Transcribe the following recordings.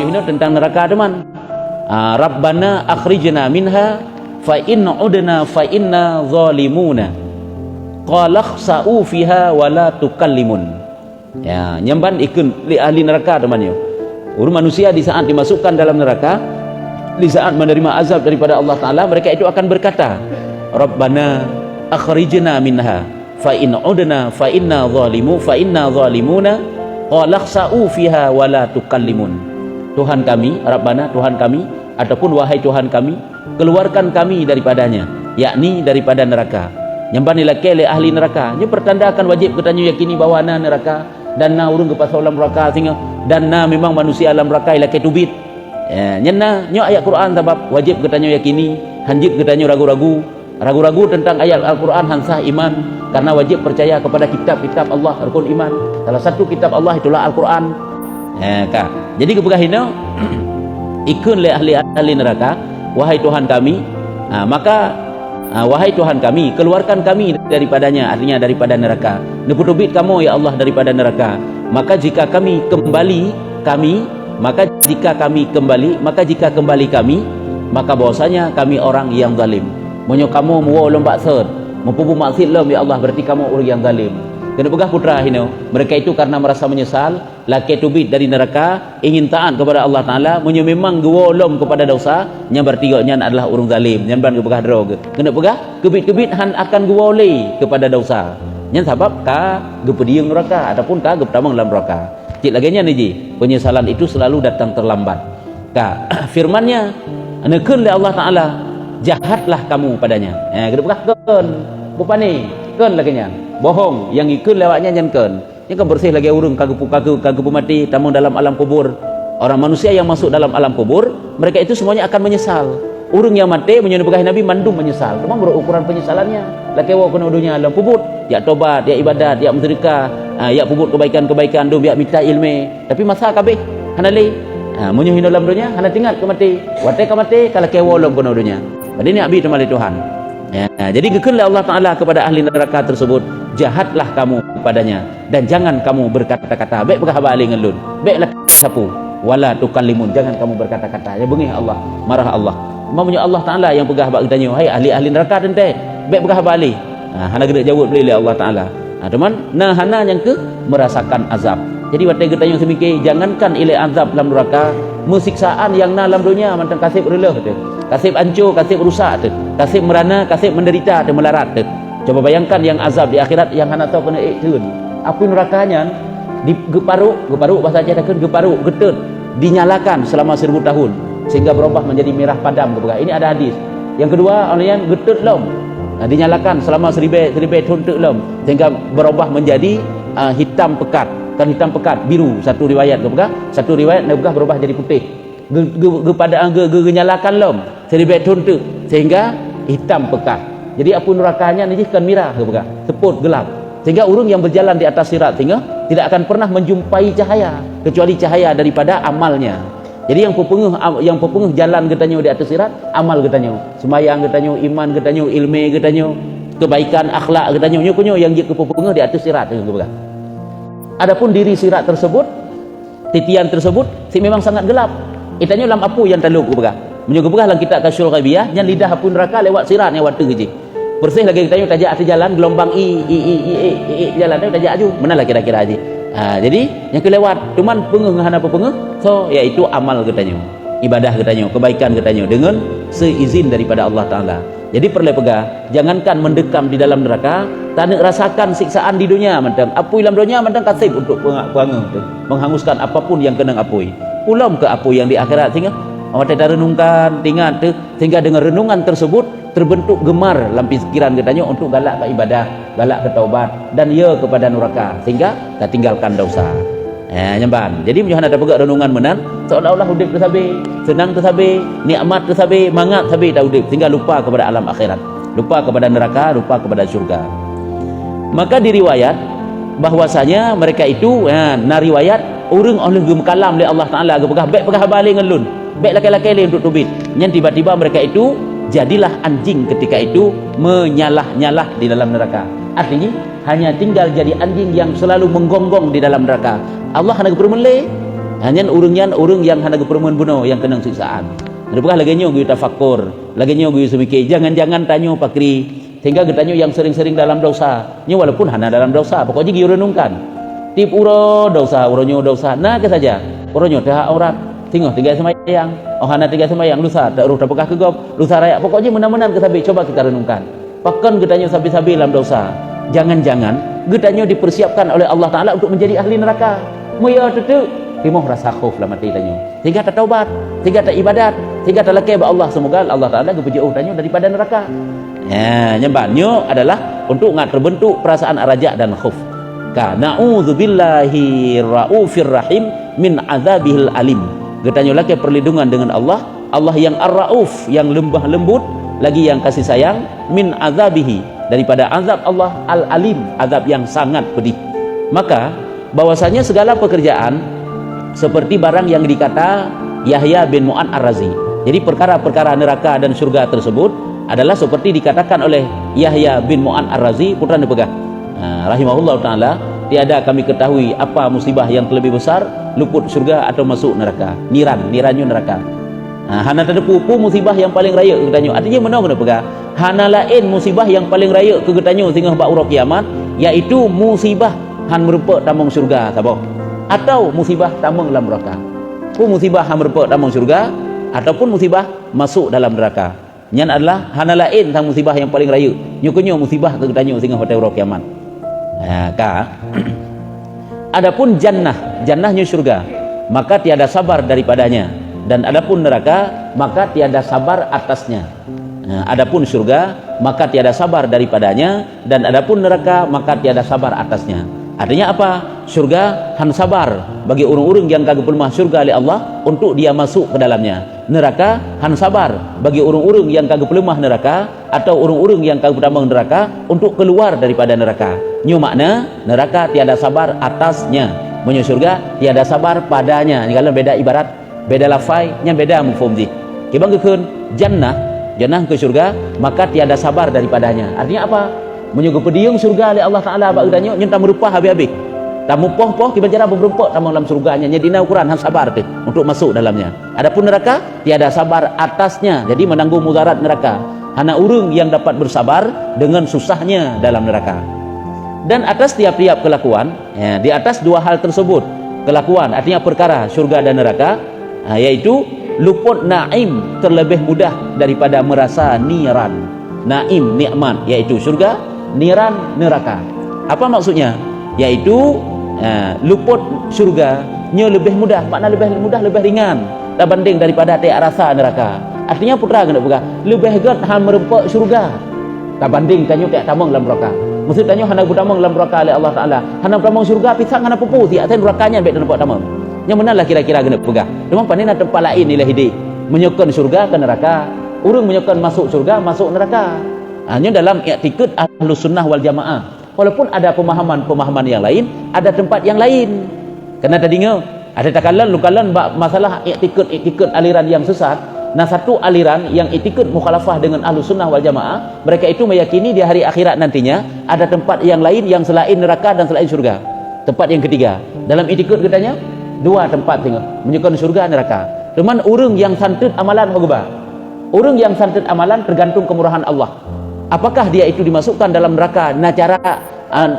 menyohino tentang neraka teman. Rabbana akhrijna minha fa in udna fa inna zalimuna qala khsa'u fiha wa la tukallimun. Ya, nyamban ikun li ahli neraka teman yo. Orang manusia di saat dimasukkan dalam neraka, di saat menerima azab daripada Allah Ta'ala, mereka itu akan berkata, Rabbana akhrijna minha fa in udna fa inna zalimuna qala khsa'u fiha wa la tukallimun. Tuhan kami, Rabbana, Tuhan kami, ataupun wahai Tuhan kami, keluarkan kami daripadanya, yakni daripada neraka. Nyambani laki le ahli neraka, nya pertandakan wajib katanya yakini bahawa na neraka dan na urung ke pasal alam neraka singa dan na memang manusia alam neraka laki tubit. Ya, nyena nyo ayat Quran sebab wajib katanya yakini, hanjit katanya ragu-ragu tentang ayat Al-Quran hansah iman, karena wajib percaya kepada kitab-kitab Allah rukun iman. Salah satu kitab Allah itulah Al-Quran. Ya, kak. Jadi kebegahina ikun le ahli neraka, wahai Tuhan kami, wahai Tuhan kami, keluarkan kami daripadanya, artinya daripada neraka. Neputubit kamu ya Allah daripada neraka. Maka jika kembali kami, maka bahwasanya kami orang yang zalim. Monyo kamu muwa lomba sed, mempubu maksud lom ya Allah, berarti kamu orang yang zalim. Kena pegah putra hino, mereka itu karena merasa menyesal, laki tubit dari neraka, ingin taat kepada Allah Ta'ala, monyo memang gewolom kepada dosa, yang bertiganya adalah orang zalim, yang ban pegah drog. Kena pegah kebit-kebit han akan gewole kepada dosa. Yang sebab ka gepediung neraka ataupun ka gepetamang dalam neraka. Cik laginya niji, penyesalan itu selalu datang terlambat. Ka firman-Nya, nekeun le Allah Ta'ala, jahatlah kamu padanya. Kena pegah keun, bukan ni, keun laginya. Bohong yang ikut lewatnya nyankan. Yang kan bersih lagi urung kagu mati tamu dalam alam kubur. Orang manusia yang masuk dalam alam kubur, mereka itu semuanya akan menyesal. Urung yang mati menyuruh pegah Nabi mandum menyesal. Memang berukuran penyesalannya. Laki wa kena dunia alam kubur, ya tobat, ya ibadat, ya sedekah, ya pubut kebaikan-kebaikan, dum ya minta ilmu. Tapi masa kabeh hanale menyuruh dalam dunia, hana tinggal ke mati. Wate ke mati kalau kewa lom kena dunia. Jadi ni abi temali Tuhan. Ya, jadi gekenlah Allah Ta'ala kepada ahli neraka tersebut, jahatlah kamu padanya dan jangan kamu berkata-kata. Baik berkah balik ngelun, baiklah sapu wala tukallimun, jangan kamu berkata-kata. Ya bengih Allah, marah Allah. Mamanya Allah Ta'ala yang pegah bak ditanya, hai ahli neraka tente, baik berkah balik. Hana gede jawab beli Allah Ta'ala. Teman, hana yang ke merasakan azab. Jadi watai getanya semikir, jangankan ilai azab dalam neraka, musiksaan yang dalam dunia mantang kasih relah tu. Kasih hancur, kasih rusak tu, kasih merana, kasih menderita tu, melarat tu. Coba bayangkan yang azab di akhirat yang hana tahu kena ikun. Api nerakanya di geparuk bahasa Jawa kan geparuk, getut, dinyalakan selama 1000 tahun sehingga berubah menjadi merah padam. Ini ada hadis. Yang kedua, orang getut lom, dinyalakan selama 1000 tahun lom sehingga berubah menjadi hitam pekat. Kan hitam pekat biru, satu riwayat satu riwayat berubah jadi putih. Nyalakan lom 1000 tahun tu sehingga hitam pekat. Jadi apa nerakanya ni kan mirah seput gelap, sehingga urung yang berjalan di atas sirat sehingga tidak akan pernah menjumpai cahaya kecuali cahaya daripada amalnya. Jadi yang pepenguh jalan katanya di atas sirat amal katanya, sembahyang katanya, iman katanya, ilmu katanya, kebaikan akhlak katanya, nyo yang dia kepepenguh di atas sirat katanya. Adapun diri sirat tersebut, titian tersebut memang sangat gelap. Itanya dalam apu yang taluk ke begah. Menyuruh begah dalam kitab Kasyful Ghaibiyah yang lidah apu neraka lewat sirat yang waktu je. Bersih lagi kita tajak atas jalan gelombang jalan tu tajak aju. Manalah kira-kira aje. Jadi yang kelewat cuman penguh hana apa penguh. So iaitu amal katanya. Ibadah katanya, kebaikan katanya dengan seizin daripada Allah Taala. Jadi perlu pegah, jangankan mendekam di dalam neraka, tak nak rasakan siksaan di dunia mantang. Apui dalam dunia mantang kasih untuk menghanguskan apapun yang kena apui. Pulang ke apa yang di akhirat sehingga awak tidak renungkan tinggal tu, sehingga dengan renungan tersebut terbentuk gemar dalam fikiran katanya untuk galak ke ibadah, galak ke taubat dan ya kepada neraka sehingga tak tinggalkan dosa. Nyamban. Jadi menjohan ada pegak renungan menan seolah-olah hidup tersabe, senang tersabe, nikmat tersabe, mangat tersabe dah hidup sehingga lupa kepada alam akhirat, lupa kepada neraka, lupa kepada syurga. Maka diriwayat bahwasanya mereka itu riwayat orang oleh kalam oleh Allah Taala baik pegah balik ngelun, baik laki-laki lain untuk tubit. Yang tiba-tiba mereka itu jadilah anjing ketika itu menyalah-nyalah di dalam neraka. Artinya hanya tinggal jadi anjing yang selalu menggonggong di dalam neraka. Allah hanya bermelih Hanya urang yang hana perempuan bunuh yang kena siksaan. Dapakah lagi nyo kita tafakur, lagi nyo kita semikir, jangan tanyo pakri, sehingga kita yang sering-sering dalam dosa. Nyo walaupun hana dalam dosa, pokoknya kita renungkan. Tip uro dosa, uronyo dosa, nah ke saja. Uronyo dah aurat, tinggal semayang, oh hana tinggal semayang, lusa, tak urut apakah kegop, lusa raya, pokoknya menan-menan ke sabi, coba kita renungkan. Pakan kita nyo sabi-sabi dalam dosa. Jangan-jangan kita nyo dipersiapkan oleh Allah Ta'ala untuk menjadi ahli neraka. Muya tutu, timoh rasa khuf lah mati tanyo. Sehingga tak taubat, sehingga tak ibadat, sehingga tak lekeh ba Allah. Semoga Allah Ta'ala kepejauh tanyo daripada neraka. Ya, nyembanyo adalah untuk ngat terbentuk perasaan rajak dan khuf. Na'udzubillahi raufir rahim min azabihil alim. Getanyo laki perlindungan dengan Allah, Allah yang ar-rauf, yang lembah lembut, lagi yang kasih sayang, min azabihi, daripada azab Allah al-alim, azab yang sangat pedih. Maka bahwasanya segala pekerjaan seperti barang yang dikata Yahya bin Mu'ad Ar-Razi. Jadi perkara-perkara neraka dan surga tersebut adalah seperti dikatakan oleh Yahya bin Mu'ad Ar-Razi, putra nepegah rahimahullah ta'ala, tiada kami ketahui apa musibah yang lebih besar, luput surga atau masuk neraka. Nirannya neraka. Hana terdepu musibah yang paling raya ke getanyo. Artinya mana kena pegah? Hana lain musibah yang paling raya ke getanyo sehingga bak urang kiamat, iaitu musibah han merupa tamung surga sabah. Atau musibah tamung dalam neraka. Musibah han merupa tamung surga ataupun musibah masuk dalam neraka. Nyan adalah hana lain tang musibah yang paling raya. Nyukunyo musibah ke getanyo sehingga hotel urang kiamat. Adapun jannahnya surga, maka tiada sabar daripadanya, dan adapun neraka maka tiada sabar atasnya. Adapun surga maka tiada sabar daripadanya, dan adapun neraka maka tiada sabar atasnya. Artinya apa? Surga han sabar bagi orang-orang yang kagak pelmah surga oleh Allah untuk dia masuk ke dalamnya. Neraka han sabar bagi orang-orang yang kagak pelmah neraka atau orang-orang yang kagak pertama neraka untuk keluar daripada neraka. Nyu makna neraka tiada sabar atasnya, menyu surga tiada sabar padanya. Kalau beda ibarat, beda lafai, nya beda mafhum ji. Kibang keun jannah ke surga maka tiada sabar daripadanya. Artinya apa? Menyuguh pediung surga oleh Allah Ta'ala bak udanyo nyentang merupah habis-habis. Tamu poh-poh kita cara berberempat tamang dalam surganya, nyedina ukuran han sabar tu untuk masuk dalamnya. Adapun neraka tiada sabar atasnya, jadi menanggung mudarat neraka. Hana urung yang dapat bersabar dengan susahnya dalam neraka. Dan atas tiap-tiap kelakuan, ya, di atas dua hal tersebut, kelakuan artinya perkara surga dan neraka, yaitu luput naim terlebih mudah daripada merasa niran. Naim nikmat yaitu surga, niran neraka. Apa maksudnya? Yaitu luput surga nya lebih mudah, makna lebih mudah, lebih ringan berbanding daripada tiak rasa neraka. Artinya putra kena buka lebih gat han merempak surga berbanding tanyo tiak tamang dalam neraka. Maksud tanyo hana butamang dalam neraka oleh Allah Taala. Hana butamang surga pisang hana pupu tiak ten nerakanya baik nampak tamang. Yang benar lah kira-kira kena buka. Cuma panina tempat lain nilai hidup. Menyokon surga ke neraka. Urang menyokon masuk surga, masuk neraka. Hanya dalam i'tikad Ahlus Sunnah wal Jamaah. Walaupun ada pemahaman-pemahaman yang lain, ada tempat yang lain. Karena tadinya ada takalan lukalan masalah i'tikad aliran yang sesat. Nah, satu aliran yang i'tikad mukhalafah dengan Ahlus Sunnah wal Jamaah, mereka itu meyakini di hari akhirat nantinya ada tempat yang lain yang selain neraka dan selain surga. Tempat yang ketiga. Dalam i'tikad katanya dua tempat tengok, menyokon surga neraka. Cuman urang yang santut amalan hogba. Urang yang santut amalan tergantung kemurahan Allah. Apakah dia itu dimasukkan dalam neraka? Nah, cara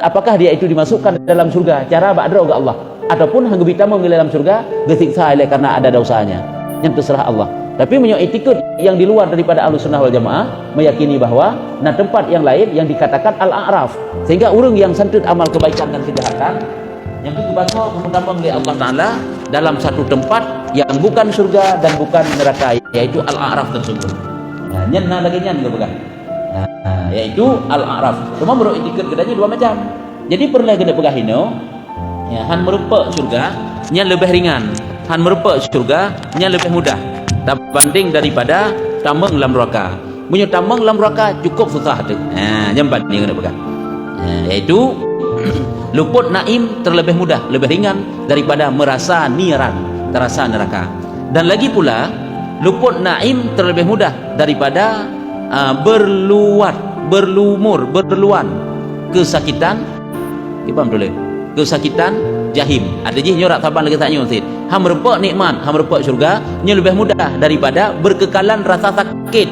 apakah dia itu dimasukkan dalam surga? Cara ba'dra ke Allah. Ataupun hang bita memilih dalam surga gesiksa oleh karena ada dosanya. Yang terserah Allah. Tapi menyo etikad yang di luar daripada Ahlus Sunnah wal Jamaah meyakini bahwa nah tempat yang lain yang dikatakan al-a'raf. Sehingga urang yang santut amal kebaikan dan kejahatan yang itu dibaca menambang oleh Allah Ta'ala dalam satu tempat yang bukan surga dan bukan neraka, yaitu al-a'raf tersebut. Nah, nyen lagi nyen ke bukan? Yaitu al-a'raf. Cuma menurut itikad kedanya dua macam. Jadi perlu kena pegahino, ya, han merupa surga nya lebih ringan, han merupa surga nya lebih mudah berbanding daripada tambang dalam neraka. Punya tambang dalam neraka cukup susah tu. Nyembat ni kena pegah. Yaitu luput naim terlebih mudah, lebih ringan daripada merasa niran, terasa neraka. Dan lagi pula luput naim terlebih mudah daripada berluan kesakitan, kesakitan jahim. Ada je nyorak saban lagi taknya Ustaz. Ham merepek nikmat, ham merepek syurga, nya lebih mudah daripada berkekalan rasa sakit.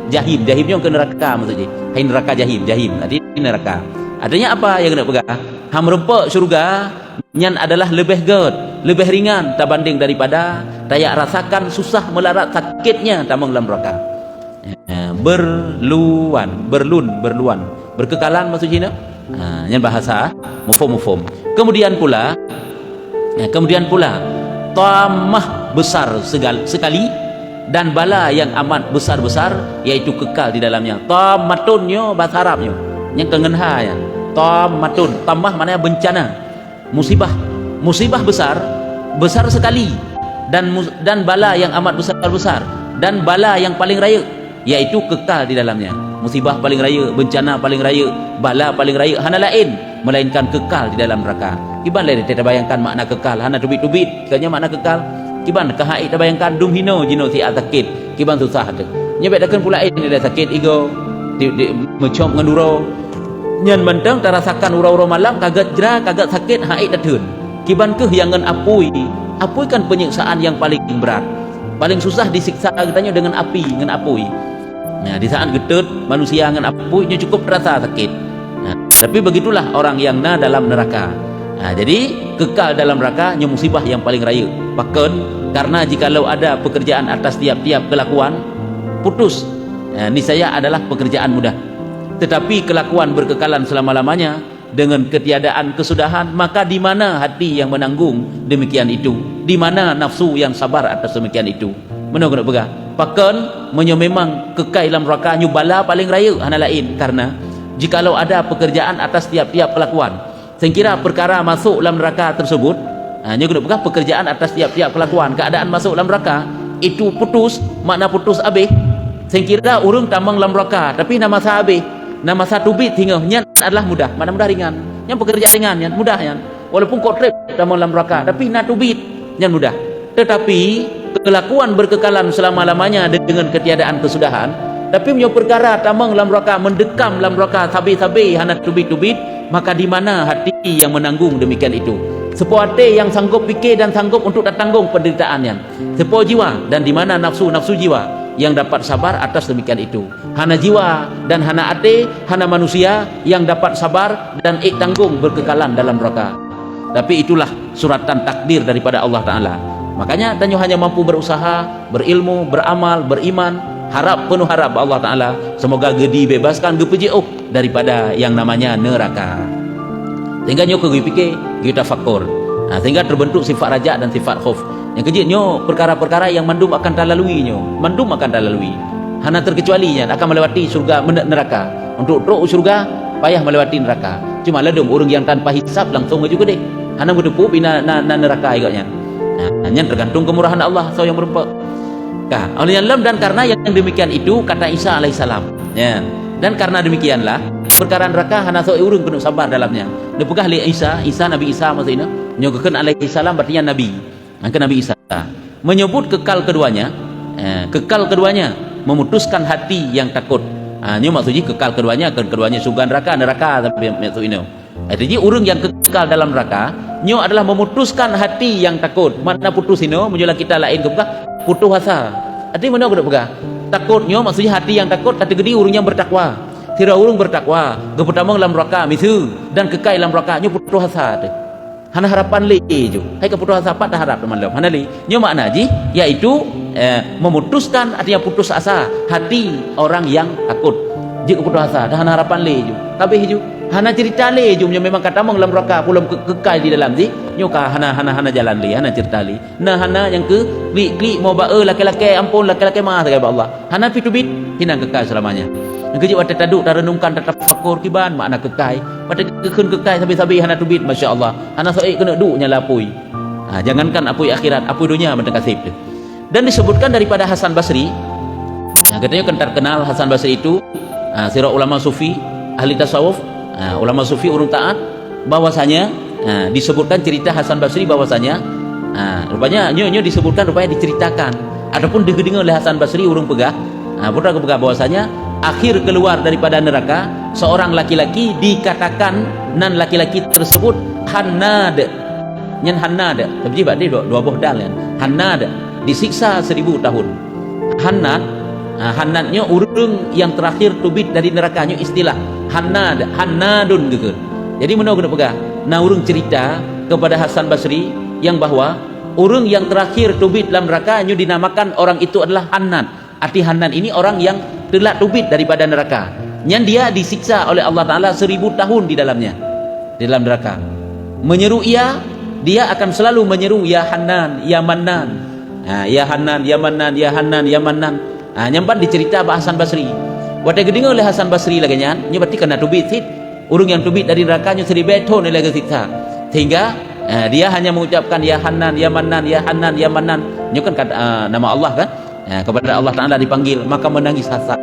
Jahim, jahimnya ke neraka maksudnya. Hai neraka jahim, jahim. Tadi neraka. Artinya apa yang kena pegang? Ham merepek syurga nyan adalah lebih ged, lebih ringan berbanding daripada tayak rasakan susah melarat sakitnya tamang dalam neraka. Berluan, berkekalan maksudnya. Yang bahasa mufhum. Kemudian pula tamah besar sekali dan bala yang amat besar yaitu kekal di dalamnya. Tamatunnya bahasa Arabnya yang kengenha ya. Tamatun, tamah maknanya bencana, musibah besar sekali dan bala yang amat besar dan bala yang paling raya yaitu kekal di dalamnya. Musibah paling raya, bencana paling raya, bala paling raya, hana lain melainkan kekal di dalam neraka. Kiban lain kita bayangkan makna kekal, hana tubit katanya makna kekal. Kiban kahai kita bayangkan dum hino jino si sakit, kiban susah tu. Nyebek dakan pula ini dia sakit ego, di mencom ngenduro. Nyen menteng terasakan ura-ura malam kaget jera, kaget sakit hai datun. Kiban keh yang ngen apui kan penyiksaan yang paling berat. Paling susah disiksa katanya dengan api, dengan apui. Nah, di saat getut manusia dengan apunya cukup terasa sakit. Nah, tapi begitulah orang yang dalam neraka. Nah, jadi kekal dalam neraka nya musibah yang paling raya. Bahkan karena jikalau ada pekerjaan atas tiap-tiap kelakuan putus, niscaya adalah pekerjaan mudah. Tetapi kelakuan berkekalan selama-lamanya dengan ketiadaan kesudahan, maka di mana hati yang menanggung demikian itu? Di mana nafsu yang sabar atas demikian itu? Mana kena pegang? Bahkan memang kekal dalam neraka nyubala paling raya hana lain karena jikalau ada pekerjaan atas tiap-tiap kelakuan, saya kira perkara masuk dalam neraka tersebut, hanya kena pegang pekerjaan atas tiap-tiap kelakuan, keadaan masuk dalam neraka itu putus, makna putus habis. Saya kira urung tamang dalam neraka, tapi nama sa habis, nama sa tubit hingga nyan adalah mudah, mana mudah ringan, yang pekerjaan ringan, yang mudah yang walaupun kau trip tamang dalam neraka, tapi na tubit yang mudah. Tetapi kelakuan berkekalan selama-lamanya dengan ketiadaan kesudahan, tapi punya perkara tamang dalam neraka, mendekam dalam neraka sabi-sabi hana tubit-tubit, maka di mana hati yang menanggung demikian itu? Sepo hati yang sanggup fikir dan sanggup untuk tanggung penderitaannya. Sepo jiwa dan di mana nafsu jiwa yang dapat sabar atas demikian itu. Hana jiwa dan hana hati, hana manusia yang dapat sabar dan tanggung berkekalan dalam neraka. Tapi itulah suratan takdir daripada Allah Ta'ala. Makanya Tanyo hanya mampu berusaha, berilmu, beramal, beriman, penuh harap Allah Ta'ala semoga gedi bebaskan gepejiuk daripada yang namanya neraka. Sehingga nyo ke fikir, kita fakor. Nah, sehingga terbentuk sifat raja dan sifat khauf. Yang kejut nyo perkara-perkara yang mandum akan talalui nyo, mandum akan talalui. Hana terkecualinya akan melewati surga neraka. Untuk teruk surga payah melewati neraka. Cuma ledum orang yang tanpa hisab langsung juga deh. Hana berdepu bina neraka igaknya. Nah, yang tergantung kemurahan Allah so yang berempat. Oleh yang dan karena yang demikian itu kata Isa alaihissalam. Ya. Dan karena demikianlah perkara neraka hana so urung penuh sabar dalamnya. Depegah li Isa Nabi Isa maksudnya nyogakeun alaihissalam berartinya nabi. Maka Nabi Isa menyebut kekal keduanya, memutuskan hati yang takut. Ini maksudnya kekal keduanya surga neraka tapi maksud ini. Artinya orang yang kekal dalam neraka, nyo adalah memutuskan hati yang takut. Mana putus ini? Menjual kita lain ke putus asa. Artinya mana kena pegang? Takutnya maksudnya hati yang takut kategori orang yang bertakwa. Tira orang bertakwa, kepertama dalam neraka misu dan kekal dalam neraka nyo putus asa tu. Hana harapan le je. Hai keputus asa pat dah harap teman dalam. Hana le. Nyo makna ji iaitu memutuskan artinya putus asa hati orang yang takut. Jika putus asa dah hana harapan le je. Kabeh je. Hana cerita le je memang kata mong dalam neraka pulam kekal di dalam ji. Nyo ka hana jalan le, hana cerita le. Nah hana yang ke klik mau ba laki-laki ampun laki-laki mah kata Allah. Hana pitubit hinang kekal selamanya. Yang kejut watak taduk dah renungkan tatap fakur kiban makna kekal. Pada kekun kekal sabi-sabi hana tubit masya-Allah. Hana soek kena duknya lapui. Jangankan apui akhirat, apui dunia mentang kasih. Dan disebutkan daripada Hasan Basri. Katanya kan terkenal Hasan Basri itu sirah ulama sufi, ahli tasawuf, ulama sufi urung taat bahwasanya disebutkan cerita Hasan Basri bahwasanya rupanya nyo disebutkan rupanya diceritakan adapun didengar oleh Hasan Basri urung pegah. Putra kepegah bahwasanya akhir keluar daripada neraka seorang laki-laki dikatakan nan laki-laki tersebut Hannad. nyen Hannad tapi bak dia dua buah dal kan. Hannad disiksa 1000 tahun. Hannadnya urang yang terakhir tubit dari nerakanya istilah Hannadun gitu. Jadi mana kena pegang? Nah urang cerita kepada Hasan Basri yang bahwa orang yang terakhir tubit dalam nerakanya dinamakan orang itu adalah Hannad. Arti Hannad ini orang yang telah tubit daripada neraka. Yang dia disiksa oleh Allah Ta'ala 1000 tahun di dalamnya, di dalam neraka. Menyeru dia akan selalu menyeru ya Hannan, ya Mannan. Ya Hannan, ya Mannan, ya Hannan, ya Mannan. Nyampan dicerita Hasan Basri. Waktu kedengar oleh Hasan Basri lagi nyan, berarti kena tubit sit. Urung yang tubit dari nerakanya 1000 tahun lagi siksa. Sehingga dia hanya mengucapkan ya Hannan, ya Mannan, ya Hannan, ya Mannan. Ini kan nama Allah kan? Kepada Allah Ta'ala dipanggil, maka menangis Hasan.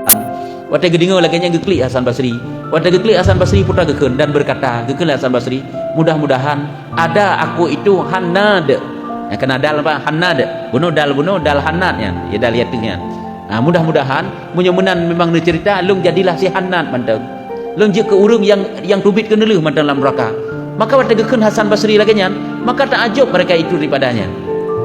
Waktu kedengar lagi nyan geklik Hasan Basri. Waktu geklik Hasan Basri putra geken dan berkata, geklik Hasan Basri, mudah-mudahan ada aku itu Hannad. Kena dal apa? Hannad. Bunuh dal Hannad ya. Ya dal yatnya. Mudah-mudahan menyemenan memang dia cerita lung jadilah si Hannad manteng. Lung je ke urung yang tubit ke neluh manteng dalam neraka. Maka waktu geken Hasan Basri lagi nyan, maka tak ajab mereka itu daripadanya.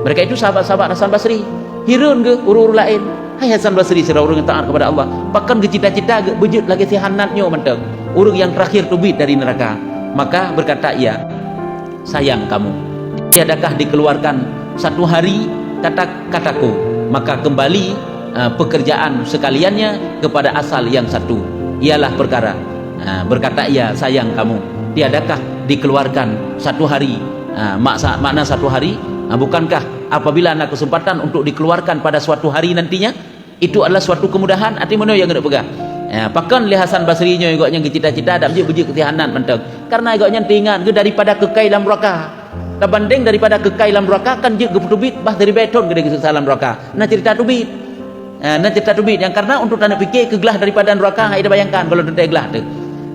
Mereka itu sahabat-sahabat Hasan Basri. Hirun ke urung lain. Hai Hasan Basri sira urang yang taat kepada Allah. Bahkan ke cita-cita ke bejut lagi si Hannadnya manteng. Urang yang terakhir tubit dari neraka. Maka berkata ia, sayang kamu, tiadakah dikeluarkan satu hari kataku, maka kembali pekerjaan sekaliannya kepada asal yang satu, ialah perkara. Berkata ia, sayang kamu, tiadakah dikeluarkan satu hari. Makna satu hari, bukankah apabila ada kesempatan untuk dikeluarkan pada suatu hari nantinya, itu adalah suatu kemudahan. Arti mana yang nak pegang? Pakan li Hasan Basri nya igaknya cita-cita dak beje ketihanan menteng. Karena igaknya tingan ke daripada kekal dalam neraka. Terbanding daripada kekal dalam neraka kan je tubit bah dari beton ke dari dalam neraka. Nah cerita tubit. Nah cerita tubit yang karena untuk tanda fikir kegelah daripada neraka ai bayangkan kalau tanda gelah tu.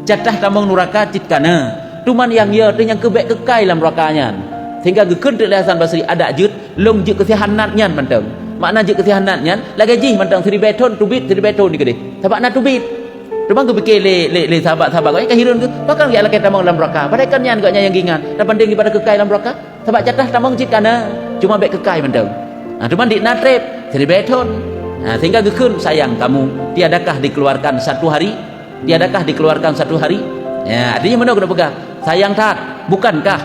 Catah tamang neraka citkana. Tuman yang ya tu yang kebek kekal dalam nerakanya. Sehingga gekun tu Hasan Basri ada jut long je kesihanatnya menteng. Makna je kesihanatnya lagi ji menteng seri beton tubit seri beton ni gede. Sebab nak tubit. Cuma aku fikir le sahabat-sahabat kau kahirun ke bahkan dia lagi tamang dalam neraka. Padahal kan yang gaknya yang gingan dan banding daripada kekal dalam neraka. Sebab catah tamang citkana cuma bek kekal menteng. Cuma di natrep seri beton. Sehingga gekun sayang kamu tiadakah dikeluarkan satu hari? Tiadakah dikeluarkan satu hari? Artinya mana kena pegang? Sayang tak? Bukankah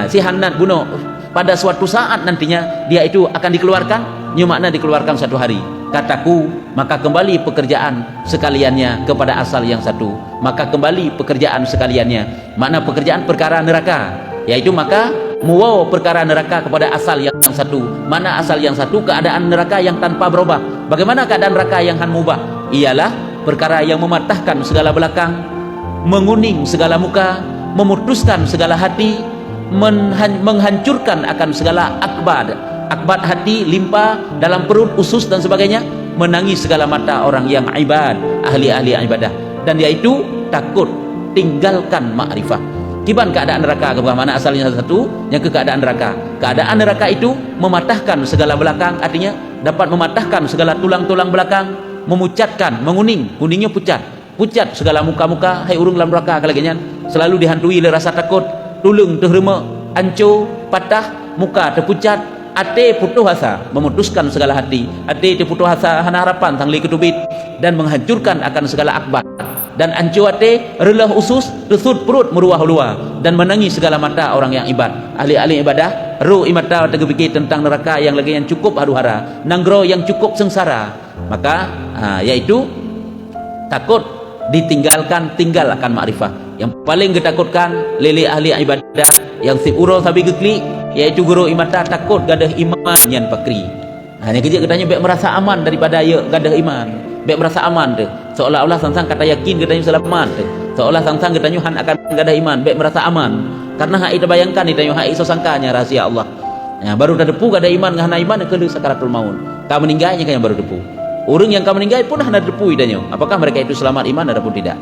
si Hannad bunuh pada suatu saat nantinya dia itu akan dikeluarkan? Ini makna dikeluarkan satu hari. Kataku, maka kembali pekerjaan sekaliannya kepada asal yang satu. Maka kembali pekerjaan sekaliannya. Makna pekerjaan perkara neraka, yaitu maka muwaw perkara neraka kepada asal yang satu. Mana asal yang satu? Keadaan neraka yang tanpa berubah. Bagaimana keadaan neraka yang mubah? Ialah perkara yang mematahkan segala belakang, menguning segala muka, memutuskan segala hati, menghancurkan akan segala akbad hati, limpa dalam perut, usus dan sebagainya, menangis segala mata orang yang ahli-ahli ibadah, dan yaitu takut tinggalkan makrifah. Kiban keadaan neraka bagaimana asalnya satu, yang ke keadaan neraka. Keadaan neraka itu mematahkan segala belakang, artinya dapat mematahkan segala tulang-tulang belakang, memucatkan, kuningnya pucat segala muka-muka. Hai urung dalam neraka kalaganya selalu dihantui oleh rasa takut, tulung terhema, hancur, patah, muka terpucat, ate putus asa, memutuskan segala hati, ate terputus asa hana harapan tangli ketubit, dan menghancurkan akan segala akbar, dan hancur ate relah usus, resut perut meruah-luah, dan menangis segala mata orang yang ahli ibadah, ru imata terfikir tentang neraka yang lagi yang cukup haru-hara, nanggro yang cukup sengsara. Maka yaitu takut tinggal akan makrifah. Yang paling ketakutkan lele ahli ibadah yang sipuro sabi gekli, yaitu guru imata takut gadah iman yang pakri. Hanya kerja katanya baik merasa aman daripada ya gadah iman, baik merasa aman tu. Seolah-olah sang-sang kata yakin katanya selamat tu. Seolah sang-sang katanya han akan gadah iman, baik merasa aman. Karena hak itu bayangkan ditanya hak iso sangkanya rahasia Allah. Baru dah depu gadah iman ngahana iman ke sakaratul maut. Ka meninggalnya kan yang baru depu. Orang yang kamu meninggal pun hendak depu idanya. Apakah mereka itu selamat iman ataupun tidak?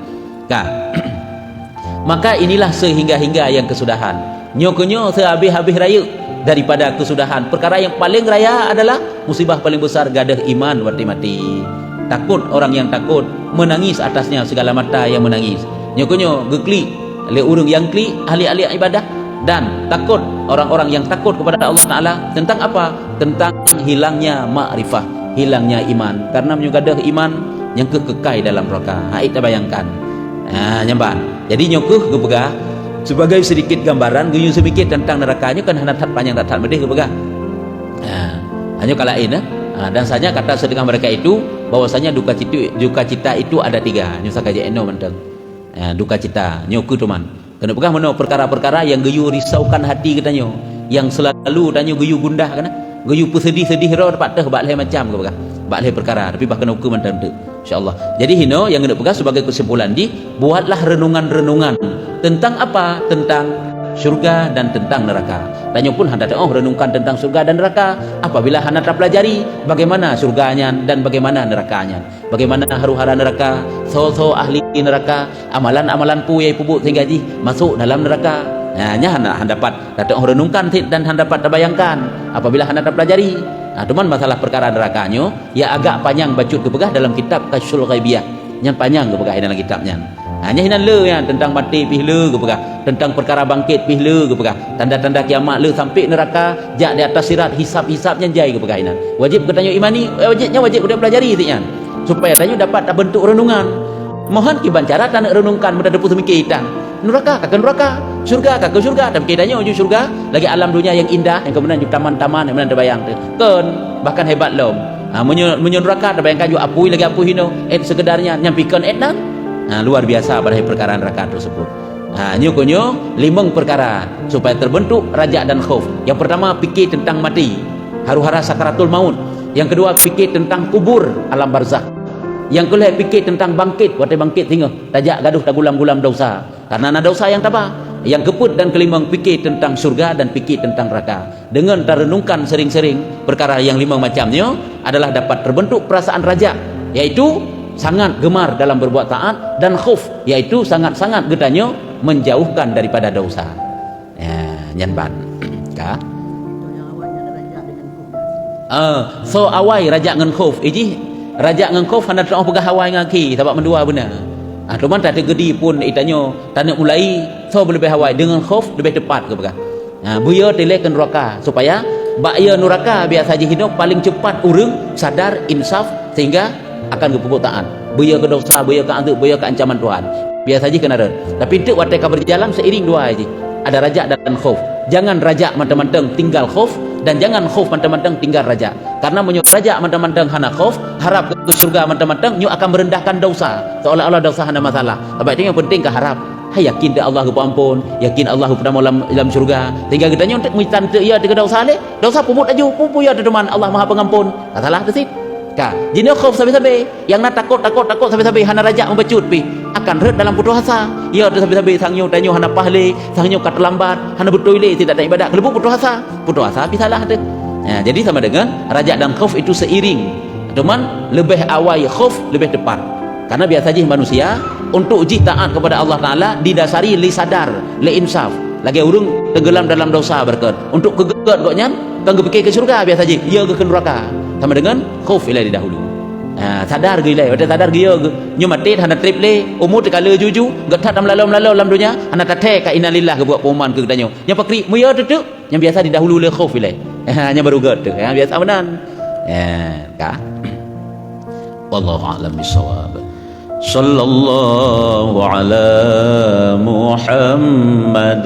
Maka inilah sehingga-hingga yang kesudahan. Nyokonyo sehabis-habis raya daripada kesudahan. Perkara yang paling raya adalah musibah paling besar gadah iman mati. Takut orang yang takut, menangis atasnya segala mata yang menangis. Nyokonyo gekli le urung yang kli ahli-ahli ibadah dan takut orang-orang yang takut kepada Allah Ta'ala tentang apa? Tentang hilangnya makrifah, hilangnya iman. Karena menyugadah iman yang kekekal dalam neraka. Kita bayangkan. Nyamban. Jadi nyokuh kepegah sebagai sedikit gambaran guyu sedikit tentang nerakanya kan hanat panjang tak medih kepegah. Hanya kala ini dan saya kata sedengah mereka itu bahwasanya duka cita itu ada 3. Nyusa kaji eno menteng. Duka cita nyokuh teman. Kena pegah mana perkara-perkara yang guyu risaukan hati katanya, yang selalu tanya guyu gundah kan, guyu sedih-sedih ro dapat teh bak leh macam ke pegah. Bak leh perkara tapi bahkan hukum menteng tu. InsyaAllah. Jadi hino yang kena pegah sebagai kesimpulan buatlah renungan-renungan tentang apa? Tentang syurga dan tentang neraka. Tanya pun hendak renungkan tentang surga dan neraka. Apabila hendak pelajari bagaimana surganya dan bagaimana nerakanya, bagaimana haru-hara neraka, so ahli neraka, amalan-amalan pu yang pubuk sehingga masuk dalam neraka. Nya hendak dapat renungkan dan hendak dapat terbayangkan apabila hendak pelajari. Cuman masalah perkara nerakanya ya agak panjang bacut kepegah dalam kitab Kasyful Ghaibiyah. Yang panjang kepegah dalam kitabnya. Hanya hinan le ya tentang mati pih le kepegah, tentang perkara bangkit pih le kepegah, tanda-tanda kiamat le sampai neraka jak di atas sirat hisap-hisapnya jai kepegah hinan. Wajib katanya imani, wajib udah pelajari tinya. Supaya tanya dapat bentuk renungan. Mohon kiban cara tak renungkan mudah depu semikir kita. Neraka kakak neraka, surga kakak surga. Dan kitanya uju surga lagi alam dunia yang indah, yang kemudian taman-taman yang kemudian terbayang tu. Kan bahkan hebat lom. Menyo neraka terbayangkan juga apui lagi apui hino. Sekedarnya nyampikan etna. Luar biasa pada perkara neraka tersebut. Nyukunyo 5 perkara supaya terbentuk raja dan khauf. Yang pertama fikir tentang mati, haru-hara sakaratul maut. Yang kedua fikir tentang kubur, alam barzakh. Yang kedua fikir tentang bangkit, waktu bangkit tinggal tajak gaduh tagulam-gulam dosa. Karena ada dosa yang tabah. Yang keempat dan kelima fikir tentang surga dan fikir tentang neraka. Dengan terenungkan sering-sering perkara yang 5 macamnya adalah dapat terbentuk perasaan raja, yaitu sangat gemar dalam berbuat taat, dan khauf yaitu sangat-sangat getanya menjauhkan daripada dosa. Nyanban. Ka? So awai raja dengan khauf. Raja dengan khauf hendak tahu pegah awai ngaki sebab mendua benar. Cuman tak ada gedi pun itanya tak nak mulai so lebih awai dengan khauf lebih tepat ke pegah. Buya telehkan neraka supaya bakya neraka biasa saja hidup paling cepat urang sadar insaf sehingga akan berpupuk taat. Buya ke dosa, buya ke azab, buya ke ancaman Tuhan. Biasa saja kena ada. Tapi itu waktu berjalan seiring dua aja. Ada raja dan khauf. Jangan raja mentang-mentang tinggal khauf, dan jangan khauf mentang-mentang tinggal raja. Karena menyuruh raja mentang-mentang hana khauf, harap ke surga mentang-mentang nyu akan merendahkan dosa. Seolah-olah dosa hana masalah. Tapi itu yang penting ke harap. Hai yakin dah Allah ampun, yakin Allah pertama dalam surga. Sehingga kita nyu untuk minta ya ke dosa le. Dosa pumut aja, pupu ya teman Allah Maha Pengampun. Tak salah tu sih. Jika khauf sabi-sabi yang nak takut sabi-sabi hana raja membecut pi akan red dalam putus asa. Ya tu sabi-sabi sangnya danyo hana pahle, sangnya kat lambat, hana betul le tidak ada ibadat. Kalau putus asa bisalah tu. Jadi sama dengan raja dan khauf itu seiring. Cuman lebih awal khauf lebih tepat. Karena biasa saja manusia untuk uji taat kepada Allah Taala didasari li sadar, li insaf. Lagi urung tenggelam dalam dosa berkat. Untuk kegegat koknya kan fikir ke surga biasa saja. Ya ke neraka. Sama dengan khauf ilai dahulu. Sadar gilai, ada sadar gila nyu matit hana trip le, umur tekala juju, getat dalam dalam dunia, hana tatek ka innalillah ke buat perumahan ke danyo. Yang pakri muya tu yang biasa didahulu le khauf ilai. Hanya baru get tu. Yang biasa benan. Ka. Wallahu a'lam bissawab. Sallallahu ala Muhammad